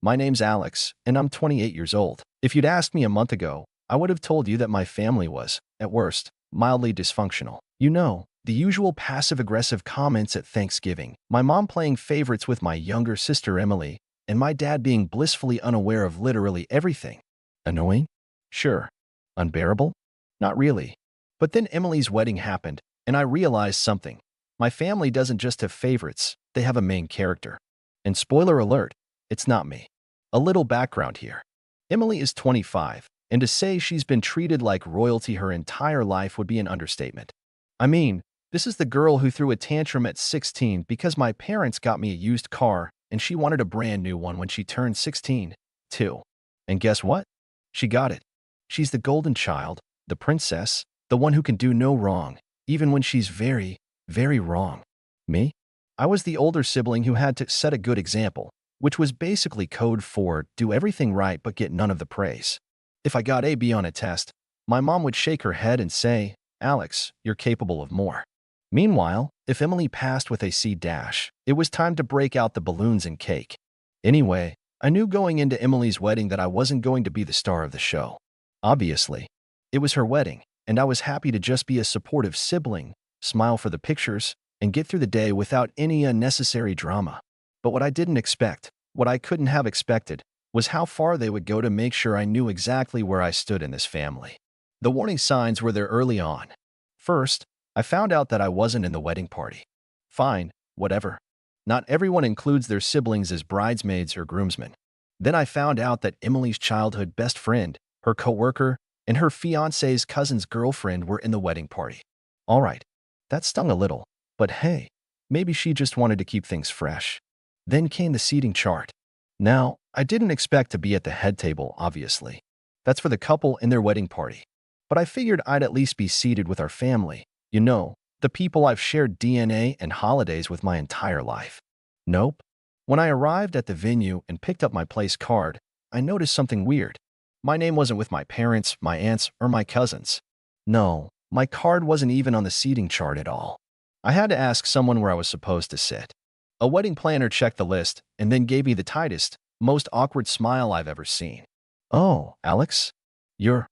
My name's Alex, and I'm 28 years old. If you'd asked me a month ago, I would have told you that my family was, at worst, mildly dysfunctional. You know, the usual passive-aggressive comments at Thanksgiving, my mom playing favorites with my younger sister Emily, and my dad being blissfully unaware of literally everything. Annoying? Sure. Unbearable? Not really. But then Emily's wedding happened, and I realized something. My family doesn't just have favorites, they have a main character. And spoiler alert, it's not me. A little background here. Emily is 25, and to say she's been treated like royalty her entire life would be an understatement. I mean, this is the girl who threw a tantrum at 16 because my parents got me a used car and she wanted a brand new one when she turned 16, too. And guess what? She got it. She's the golden child, the princess, the one who can do no wrong, even when she's very, very wrong. Me? I was the older sibling who had to set a good example, which was basically code for do everything right but get none of the praise. If I got a B on a test, my mom would shake her head and say, "Alex, you're capable of more." Meanwhile, if Emily passed with a C dash, it was time to break out the balloons and cake. Anyway, I knew going into Emily's wedding that I wasn't going to be the star of the show. Obviously, it was her wedding, and I was happy to just be a supportive sibling, smile for the pictures, and get through the day without any unnecessary drama. But what I didn't expect, what I couldn't have expected, was how far they would go to make sure I knew exactly where I stood in this family. The warning signs were there early on. First, I found out that I wasn't in the wedding party. Fine, whatever. Not everyone includes their siblings as bridesmaids or groomsmen. Then I found out that Emily's childhood best friend, her coworker, and her fiancé's cousin's girlfriend were in the wedding party. All right, that stung a little, but hey, maybe she just wanted to keep things fresh. Then came the seating chart. Now, I didn't expect to be at the head table, obviously. That's for the couple in their wedding party. But I figured I'd at least be seated with our family. You know, the people I've shared DNA and holidays with my entire life. Nope. When I arrived at the venue and picked up my place card, I noticed something weird. My name wasn't with my parents, my aunts, or my cousins. No, my card wasn't even on the seating chart at all. I had to ask someone where I was supposed to sit. A wedding planner checked the list and then gave me the tightest, most awkward smile I've ever seen. "Oh, Alex? You're,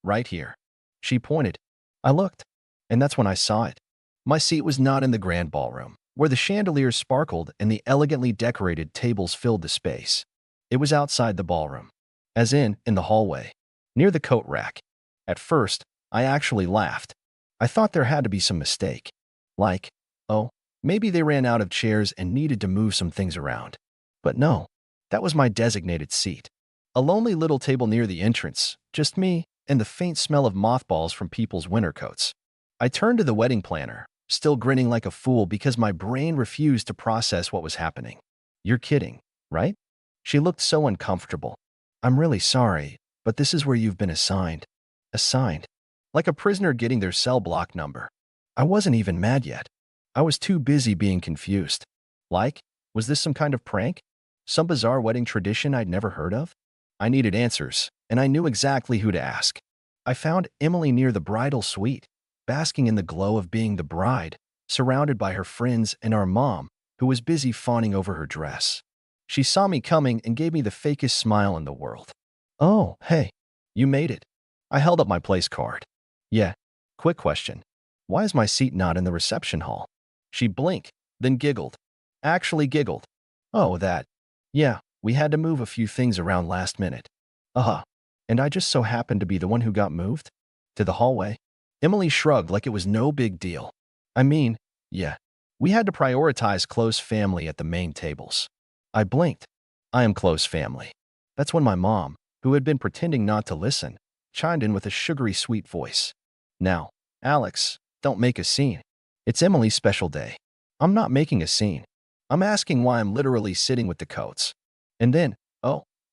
right here." She pointed. I looked, and that's when I saw it. My seat was not in the grand ballroom, where the chandeliers sparkled and the elegantly decorated tables filled the space. It was outside the ballroom, as in the hallway, near the coat rack. At first, I actually laughed. I thought there had to be some mistake. Like, oh, maybe they ran out of chairs and needed to move some things around. But no, that was my designated seat. A lonely little table near the entrance, just me, and the faint smell of mothballs from people's winter coats. I turned to the wedding planner, still grinning like a fool because my brain refused to process what was happening. "You're kidding, right?" She looked so uncomfortable. "I'm really sorry, but this is where you've been assigned." Assigned. Like a prisoner getting their cell block number. I wasn't even mad yet. I was too busy being confused. Like, was this some kind of prank? Some bizarre wedding tradition I'd never heard of? I needed answers, and I knew exactly who to ask. I found Emily near the bridal suite, basking in the glow of being the bride, surrounded by her friends and our mom, who was busy fawning over her dress. She saw me coming and gave me the fakest smile in the world. "Oh, hey, you made it." I held up my place card. "Yeah, quick question. Why is my seat not in the reception hall?" She blinked, then giggled. Actually giggled. "Oh, that. Yeah, we had to move a few things around last minute." Uh-huh. And I just so happened to be the one who got moved? To the hallway? Emily shrugged like it was no big deal. I mean, yeah, we had to prioritize close family at the main tables. I blinked. I am close family. That's when my mom, who had been pretending not to listen, chimed in with a sugary sweet voice. "Now, Alex, don't make a scene. It's Emily's special day." "I'm not making a scene. I'm asking why I'm literally sitting with the coats." And then,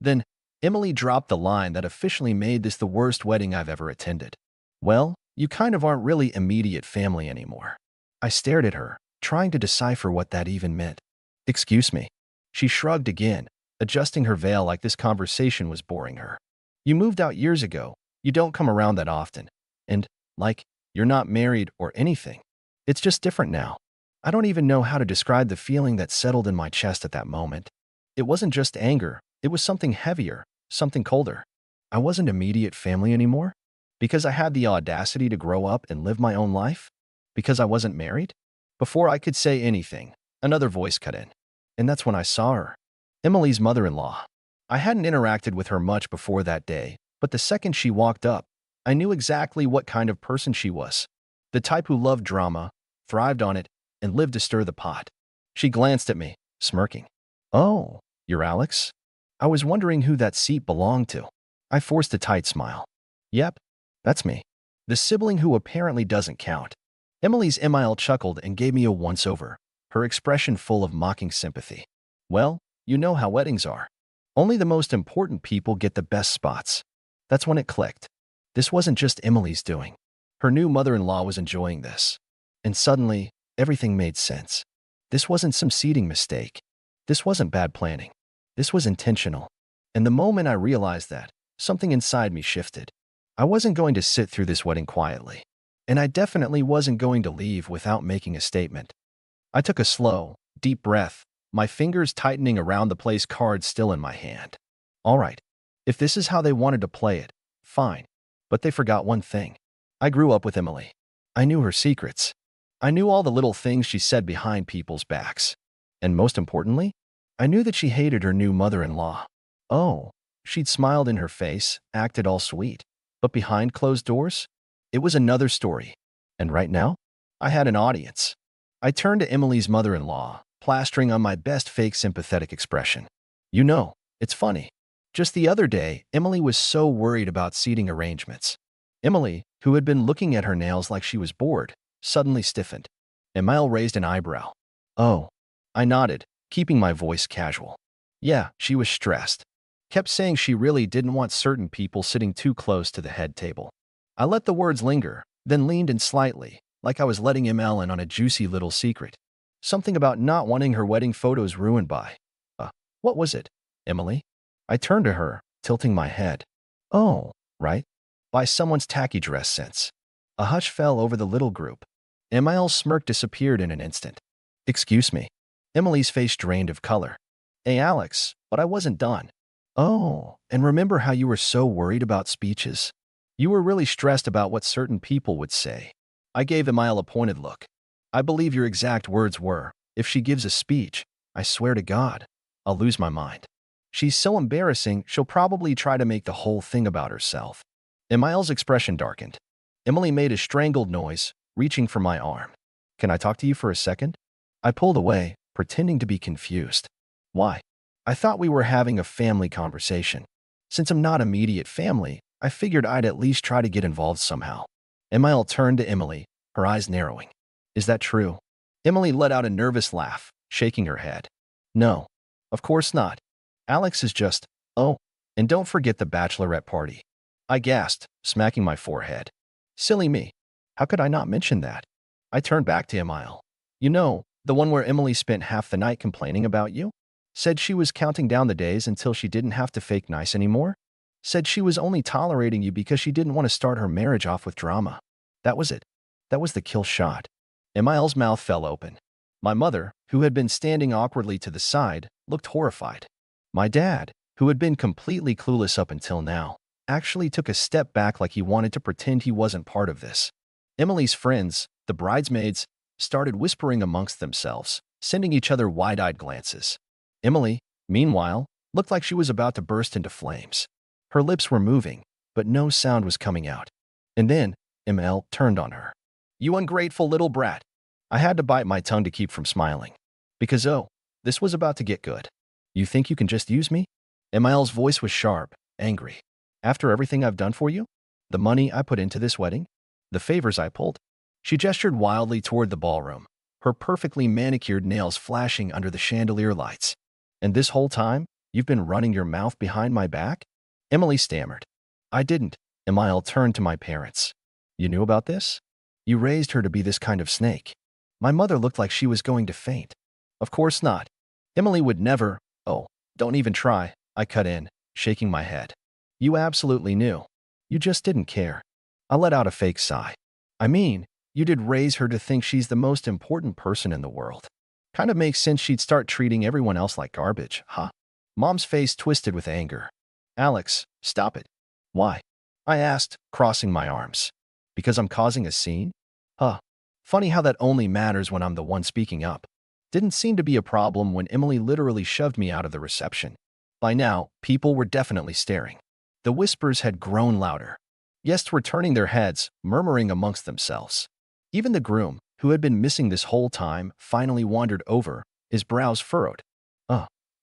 then Emily dropped the line that officially made this the worst wedding I've ever attended. "Well, you kind of aren't really immediate family anymore." I stared at her, trying to decipher what that even meant. "Excuse me." She shrugged again, adjusting her veil like this conversation was boring her. "You moved out years ago. You don't come around that often. And, like, you're not married or anything. It's just different now." I don't even know how to describe the feeling that settled in my chest at that moment. It wasn't just anger, It was something heavier, something colder. I wasn't immediate family anymore? Because I had the audacity to grow up and live my own life? Because I wasn't married? Before I could say anything, another voice cut in. And that's when I saw her. Emily's mother-in-law. I hadn't interacted with her much before that day, but the second she walked up, I knew exactly what kind of person she was. The type who loved drama, thrived on it, and lived to stir the pot. She glanced at me, smirking. "Oh, you're Alex?" I was wondering who that seat belonged to. I forced a tight smile. "Yep, that's me. The sibling who apparently doesn't count." Emily's Emile chuckled and gave me a once-over, her expression full of mocking sympathy. "Well, you know how weddings are. Only the most important people get the best spots." That's when it clicked. This wasn't just Emily's doing. Her new mother-in-law was enjoying this. And suddenly, everything made sense. This wasn't some seating mistake. This wasn't bad planning. This was intentional. And the moment I realized that, something inside me shifted. I wasn't going to sit through this wedding quietly. And I definitely wasn't going to leave without making a statement. I took a slow, deep breath, my fingers tightening around the place card still in my hand. All right, if this is how they wanted to play it, fine. But they forgot one thing. I grew up with Emily. I knew her secrets. I knew all the little things she said behind people's backs. And most importantly, I knew that she hated her new mother-in-law. Oh, she'd smiled in her face, acted all sweet. But behind closed doors, it was another story. And right now, I had an audience. I turned to Emily's mother-in-law, plastering on my best fake sympathetic expression. "You know, it's funny. Just the other day, Emily was so worried about seating arrangements." Emily, who had been looking at her nails like she was bored, suddenly stiffened. Emile raised an eyebrow. "Oh." I nodded, keeping my voice casual. Yeah, she was stressed. Kept saying she really didn't want certain people sitting too close to the head table. I let the words linger, then leaned in slightly, like I was letting Emile in on a juicy little secret. Something about not wanting her wedding photos ruined by. What was it, Emily? I turned to her, tilting my head. "Oh, right. By someone's tacky dress sense." A hush fell over the little group. Emile's smirk disappeared in an instant. "Excuse me." Emily's face drained of color. "Hey, Alex, but I wasn't done." "Oh, and remember how you were so worried about speeches? You were really stressed about what certain people would say." I gave Emile a pointed look. "I believe your exact words were, if she gives a speech, I swear to God, I'll lose my mind. She's so embarrassing, she'll probably try to make the whole thing about herself." Emile's expression darkened. Emily made a strangled noise, reaching for my arm. "Can I talk to you for a second?" I pulled away, pretending to be confused. "Why?" "I thought we were having a family conversation. Since I'm not immediate family, I figured I'd at least try to get involved somehow." Emile turned to Emily, her eyes narrowing. "Is that true?" Emily let out a nervous laugh, shaking her head. "No, of course not. Alex is just, oh, and don't forget the bachelorette party." I gasped, smacking my forehead. Silly me. How could I not mention that? I turned back to Emile. "You know, the one where Emily spent half the night complaining about you? Said she was counting down the days until she didn't have to fake nice anymore? Said she was only tolerating you because she didn't want to start her marriage off with drama. That was it. That was the kill shot." Emile's mouth fell open. My mother, who had been standing awkwardly to the side, looked horrified. My dad, who had been completely clueless up until now, actually took a step back like he wanted to pretend he wasn't part of this. Emily's friends, the bridesmaids, started whispering amongst themselves, sending each other wide-eyed glances. Emily, meanwhile, looked like she was about to burst into flames. Her lips were moving, but no sound was coming out. And then, Emile turned on her. "You ungrateful little brat." I had to bite my tongue to keep from smiling. Because, this was about to get good. "You think you can just use me?" Emile's voice was sharp, angry. "After everything I've done for you? The money I put into this wedding? The favors I pulled?" She gestured wildly toward the ballroom, her perfectly manicured nails flashing under the chandelier lights. "And this whole time, you've been running your mouth behind my back?" Emily stammered. "I didn't." Emile turned to my parents. "You knew about this? You raised her to be this kind of snake." My mother looked like she was going to faint. "Of course not. Emily would never." "Oh, don't even try," I cut in, shaking my head. "You absolutely knew. You just didn't care." I let out a fake sigh. "I mean, you did raise her to think she's the most important person in the world. Kind of makes sense she'd start treating everyone else like garbage, huh?" Mom's face twisted with anger. Alex, stop it. Why? I asked, crossing my arms. Because I'm causing a scene? Huh. Funny how that only matters when I'm the one speaking up. Didn't seem to be a problem when Emily literally shoved me out of the reception. By now, people were definitely staring. The whispers had grown louder. Guests were turning their heads, murmuring amongst themselves. Even the groom, who had been missing this whole time, finally wandered over, his brows furrowed.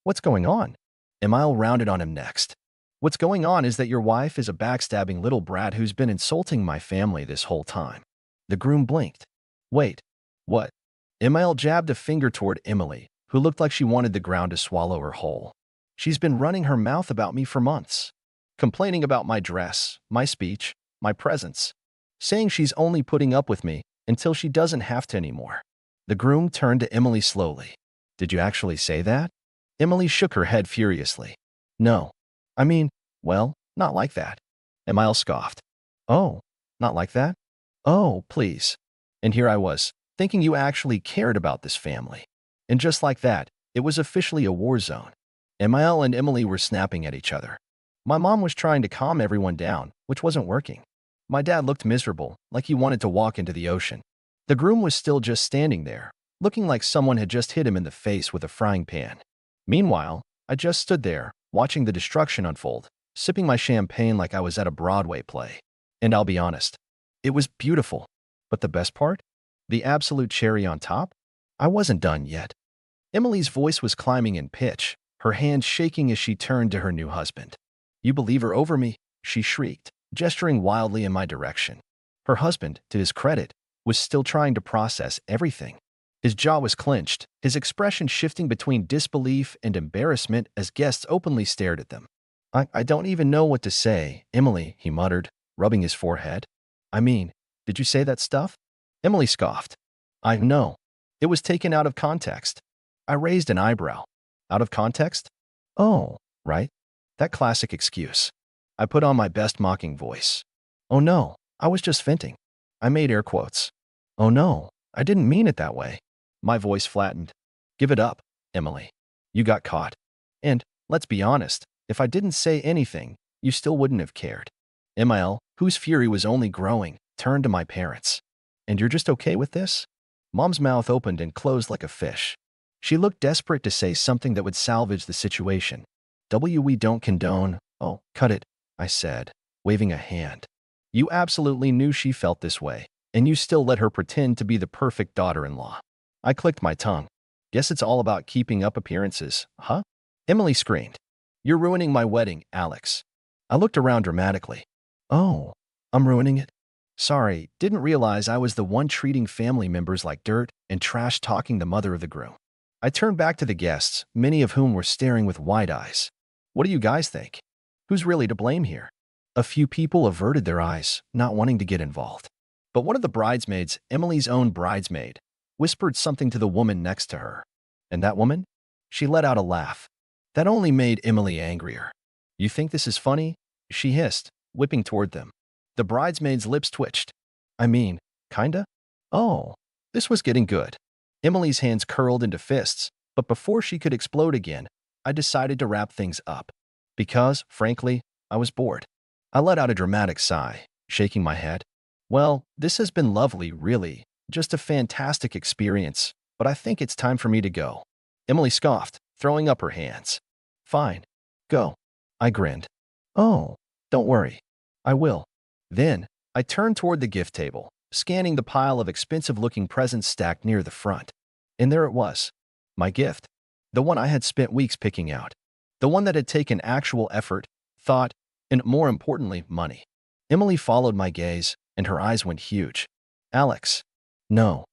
What's going on? Emile rounded on him next. What's going on is that your wife is a backstabbing little brat who's been insulting my family this whole time. The groom blinked. Wait, what? Emile jabbed a finger toward Emily, who looked like she wanted the ground to swallow her whole. She's been running her mouth about me for months, complaining about my dress, my speech, my presence, saying she's only putting up with me until she doesn't have to anymore. The groom turned to Emily slowly. Did you actually say that? Emily shook her head furiously. No. I mean, well, not like that. Emile scoffed. Oh, not like that? Oh, please. And here I was, thinking you actually cared about this family. And just like that, it was officially a war zone. Emile and Emily were snapping at each other. My mom was trying to calm everyone down, which wasn't working. My dad looked miserable, like he wanted to walk into the ocean. The groom was still just standing there, looking like someone had just hit him in the face with a frying pan. Meanwhile, I just stood there, watching the destruction unfold, sipping my champagne like I was at a Broadway play. And I'll be honest, it was beautiful. But the best part? The absolute cherry on top? I wasn't done yet. Emily's voice was climbing in pitch, her hands shaking as she turned to her new husband. You believe her over me? She shrieked, gesturing wildly in my direction. Her husband, to his credit, was still trying to process everything. His jaw was clenched, his expression shifting between disbelief and embarrassment as guests openly stared at them. I don't even know what to say, Emily, he muttered, rubbing his forehead. I mean, did you say that stuff? Emily scoffed. I know. It was taken out of context. I raised an eyebrow. Out of context? Oh, right. That classic excuse. I put on my best mocking voice. Oh no, I was just venting. I made air quotes. Oh no, I didn't mean it that way. My voice flattened. Give it up, Emily. You got caught. And, let's be honest, if I didn't say anything, you still wouldn't have cared. Emile, whose fury was only growing, turned to my parents. And you're just okay with this? Mom's mouth opened and closed like a fish. She looked desperate to say something that would salvage the situation. We don't condone. Oh, cut it, I said, waving a hand. You absolutely knew she felt this way, and you still let her pretend to be the perfect daughter-in-law. I clicked my tongue. Guess it's all about keeping up appearances, huh? Emily screamed. You're ruining my wedding, Alex. I looked around dramatically. Oh, I'm ruining it? Sorry, didn't realize I was the one treating family members like dirt and trash-talking the mother of the groom. I turned back to the guests, many of whom were staring with wide eyes. What do you guys think? Who's really to blame here? A few people averted their eyes, not wanting to get involved. But one of the bridesmaids, Emily's own bridesmaid, whispered something to the woman next to her. And that woman? She let out a laugh. That only made Emily angrier. You think this is funny? She hissed, whipping toward them. The bridesmaid's lips twitched. I mean, kinda? Oh, this was getting good. Emily's hands curled into fists, but before she could explode again, I decided to wrap things up. Because, frankly, I was bored. I let out a dramatic sigh, shaking my head. Well, this has been lovely, really. Just a fantastic experience, but I think it's time for me to go. Emily scoffed, throwing up her hands. Fine. Go. I grinned. Oh, don't worry. I will. Then, I turned toward the gift table, scanning the pile of expensive-looking presents stacked near the front. And there it was. My gift. The one I had spent weeks picking out. The one that had taken actual effort, thought, and more importantly, money. Emily followed my gaze, and her eyes went huge. Alex. No.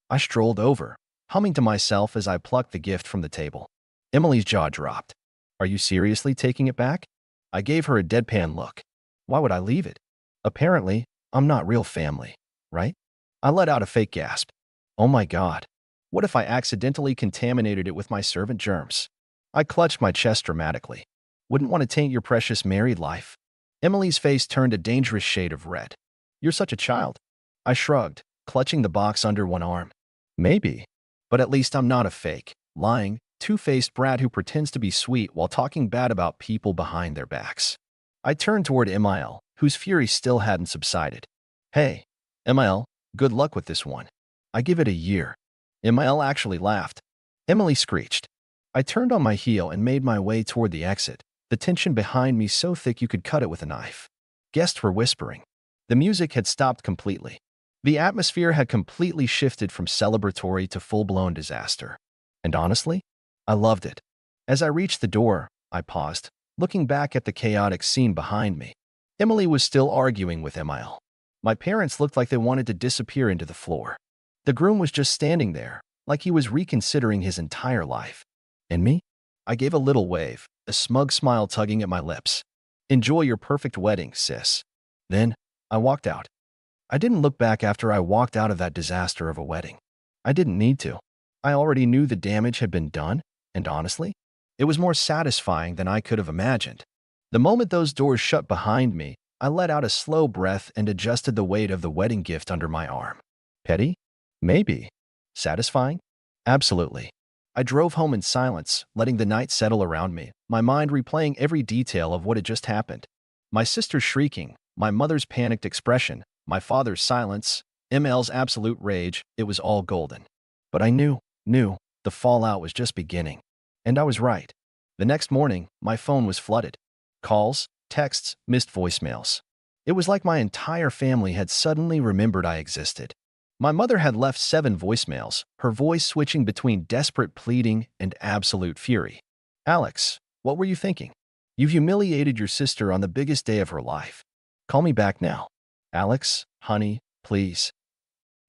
I strolled over, humming to myself as I plucked the gift from the table. Emily's jaw dropped. Are you seriously taking it back? I gave her a deadpan look. Why would I leave it? Apparently, I'm not real family, right? I let out a fake gasp. Oh my God. What if I accidentally contaminated it with my servant germs? I clutched my chest dramatically. Wouldn't want to taint your precious married life. Emily's face turned a dangerous shade of red. You're such a child. I shrugged, clutching the box under one arm. Maybe. But at least I'm not a fake, lying, two-faced brat who pretends to be sweet while talking bad about people behind their backs. I turned toward Emil, whose fury still hadn't subsided. Hey, Emil, good luck with this one. I give it a year. Emil actually laughed. Emily screeched. I turned on my heel and made my way toward the exit, the tension behind me so thick you could cut it with a knife. Guests were whispering. The music had stopped completely. The atmosphere had completely shifted from celebratory to full-blown disaster. And honestly, I loved it. As I reached the door, I paused, looking back at the chaotic scene behind me. Emily was still arguing with Emil. My parents looked like they wanted to disappear into the floor. The groom was just standing there, like he was reconsidering his entire life. And me? I gave a little wave, a smug smile tugging at my lips. Enjoy your perfect wedding, sis. Then, I walked out. I didn't look back after I walked out of that disaster of a wedding. I didn't need to. I already knew the damage had been done, and honestly, it was more satisfying than I could have imagined. The moment those doors shut behind me, I let out a slow breath and adjusted the weight of the wedding gift under my arm. Petty? Maybe. Satisfying? Absolutely. I drove home in silence, letting the night settle around me, my mind replaying every detail of what had just happened. My sister's shrieking, my mother's panicked expression, my father's silence, Emil's absolute rage, it was all golden. But I knew, the fallout was just beginning. And I was right. The next morning, my phone was flooded. Calls, texts, missed voicemails. It was like my entire family had suddenly remembered I existed. My mother had left 7 voicemails, her voice switching between desperate pleading and absolute fury. Alex, what were you thinking? You've humiliated your sister on the biggest day of her life. Call me back now. Alex, honey, please.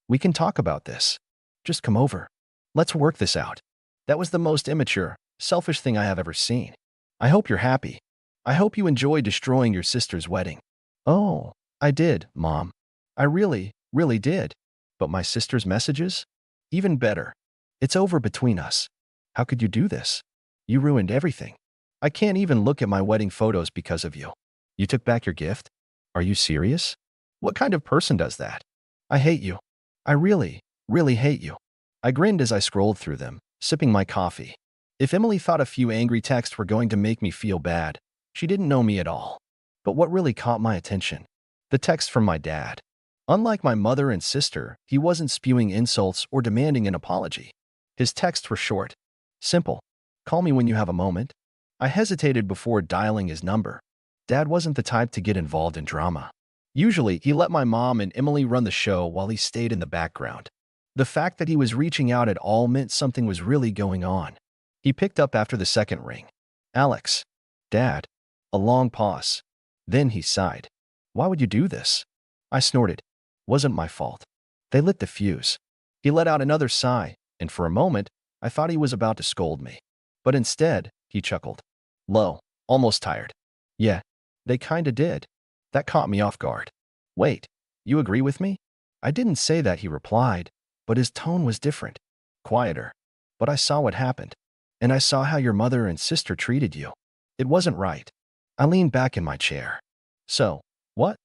We can talk about this. Just come over. Let's work this out. That was the most immature, selfish thing I have ever seen. I hope you're happy. I hope you enjoyed destroying your sister's wedding. Oh, I did, Mom. I really did. But my sister's messages? Even better. It's over between us. How could you do this? You ruined everything. I can't even look at my wedding photos because of you. You took back your gift? Are you serious? What kind of person does that? I hate you. I really hate you. I grinned as I scrolled through them, sipping my coffee. If Emily thought a few angry texts were going to make me feel bad, she didn't know me at all. But what really caught my attention? The text from my dad. Unlike my mother and sister, he wasn't spewing insults or demanding an apology. His texts were short, simple. Call me when you have a moment. I hesitated before dialing his number. Dad wasn't the type to get involved in drama. Usually, he let my mom and Emily run the show while he stayed in the background. The fact that he was reaching out at all meant something was really going on. He picked up after the second ring. Alex. Dad. A long pause. Then he sighed. Why would you do this? I snorted. Wasn't my fault. They lit the fuse. He let out another sigh, and for a moment, I thought he was about to scold me. But instead, he chuckled. Low, almost tired. Yeah, they kinda did. That caught me off guard. Wait, you agree with me? I didn't say that, he replied, but his tone was different. Quieter. But I saw what happened. And I saw how your mother and sister treated you. It wasn't right. I leaned back in my chair. So, what?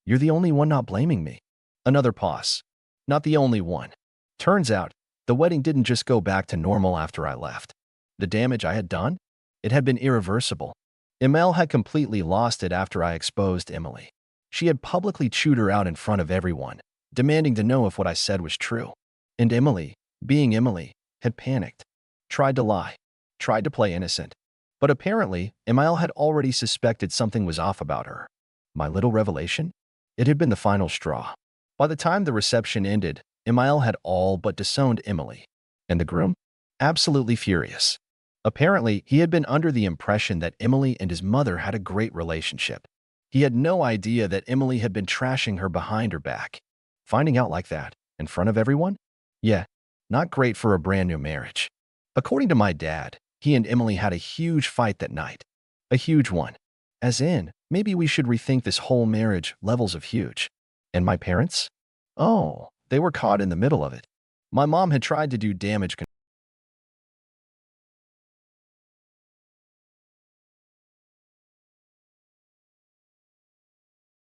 You're the only one not blaming me. Another pause. Not the only one. Turns out, the wedding didn't just go back to normal after I left. The damage I had done? It had been irreversible. Emil had completely lost it after I exposed Emily. She had publicly chewed her out in front of everyone, demanding to know if what I said was true. And Emily, being Emily, had panicked. Tried to lie. Tried to play innocent. But apparently, Emil had already suspected something was off about her. My little revelation? It had been the final straw. By the time the reception ended, Emil had all but disowned Emily. And the groom? Absolutely furious. Apparently, he had been under the impression that Emily and his mother had a great relationship. He had no idea that Emily had been trashing her behind her back. Finding out like that, in front of everyone? Yeah, not great for a brand new marriage. According to my dad, he and Emily had a huge fight that night. A huge one. As in, maybe we should rethink this whole marriage levels of huge. And my parents? Oh, they were caught in the middle of it. My mom had tried to do damage